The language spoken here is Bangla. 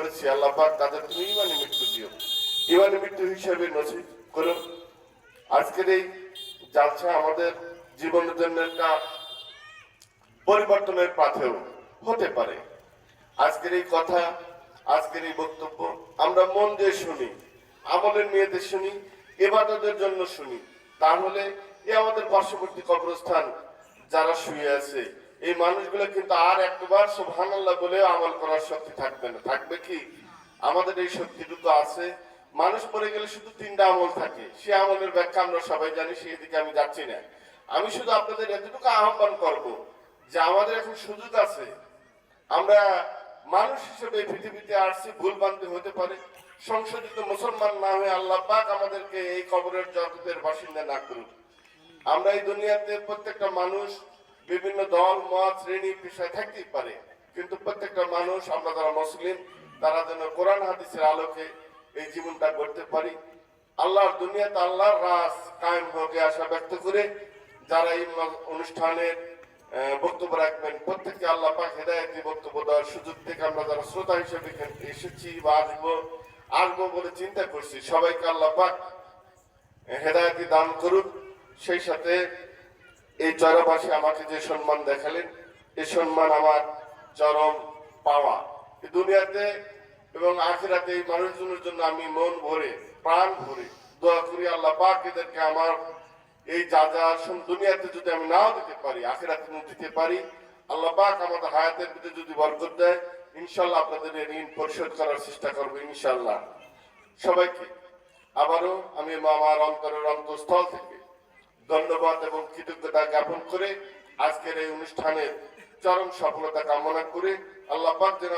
করেছি, আল্লাহ পাক তাদের তুমি ইমানি মৃত্যু দিও, ইমানি মৃত্যু হিসেবে নসিব করো। আজকের এই জালসা আমাদের জীবনের জন্য একটা পরিবর্তনের পাথেও হতে পারে। আজকের এই কথা, আজকের এই বক্তব্য আমরা মন দিয়ে শুনি, আমলের নিয়তে শুনি, ইবাদতের জন্য শুনি, তাহলে এই আমাদের পার্শ্ববর্তী কবরস্থান যারা শুয়ে আছে এই মানুষগুলো কিন্তু আর একবার সুবহানাল্লাহ বলেও আমল করার শক্তি থাকবে না। থাকবে কি? আমাদের এই শক্তিটুকু আছে। মানুষ মরে গেলে শুধু তিনটা আমল থাকে, সে আমলের ব্যাখ্যা আমরা সবাই জানি, সেই দিকে আমি যাচ্ছি না। আমি শুধু আপনাদের এতটুকু আহ্বান করব যে আমাদের এখন সুযোগ আছে, আমরা মানুষ হিসেবে পৃথিবীতে আসছি, ভুল বান্ধে হতে পারে, সংশোধিত মুসলমান না হয়ে আল্লাহ পাক আমাদেরকে এই কবরের জগতের বাসিন্দা না করুন। আমরা এই দুনিয়াতে প্রত্যেকটা মানুষ বিভিন্ন দল মত শ্রেণী পেশায় থাকতেই পারে, কিন্তু প্রত্যেকটা মানুষ আমরা যারা মুসলিম তারা যেন কোরআন হাদিসের আলোকে এই জীবনটা গড়তে পারি। আল্লাহর দুনিয়াতে আল্লাহর রাজ কায়েম হোক আশা ব্যক্ত করে যারা এই অনুষ্ঠানের বক্তব্য রাখবেন প্রত্যেককে আল্লাহ পাক হেদায়েতি বক্তব্য দেওয়ার সুযোগ থেকে আমরা যারা শ্রোতা হিসেবে এখানে এসেছি বা আসবো বলে চিন্তা করছি, সবাইকে আল্লাহ পাক হেদায়েতি দান করুন। সেই সাথে এই চরবাসী আমাকে যে সম্মান দেখালেন, এই সম্মান আমার চরম পাওয়া। এই দুনিয়াতে এবং আখিরাতে এই মানুষজনের জন্য আমি মন ভরে প্রাণ ভরে দোয়া করি, আল্লাহ পাক এদেরকে আমার এই যা যা দুনিয়াতে যদি আমি নাও দিতে পারি, আখিরাতে দিতে পারি, আল্লাহ পাক আমাদের হায়াতের ভিতরে যদি বরকত দেয়, ইনশাআল্লাহ আপনাদের ঋণ পরিশোধ করার চেষ্টা করবো ইনশাআল্লাহ। সবাইকে আবারও আমি আমার অন্তরের অন্তঃস্থল থেকে ধন্যবাদ এবং কৃতজ্ঞতা জ্ঞাপন করে আজকের এই অনুষ্ঠানের চরম সফলতা কামনা করে আল্লাহ পাক যেন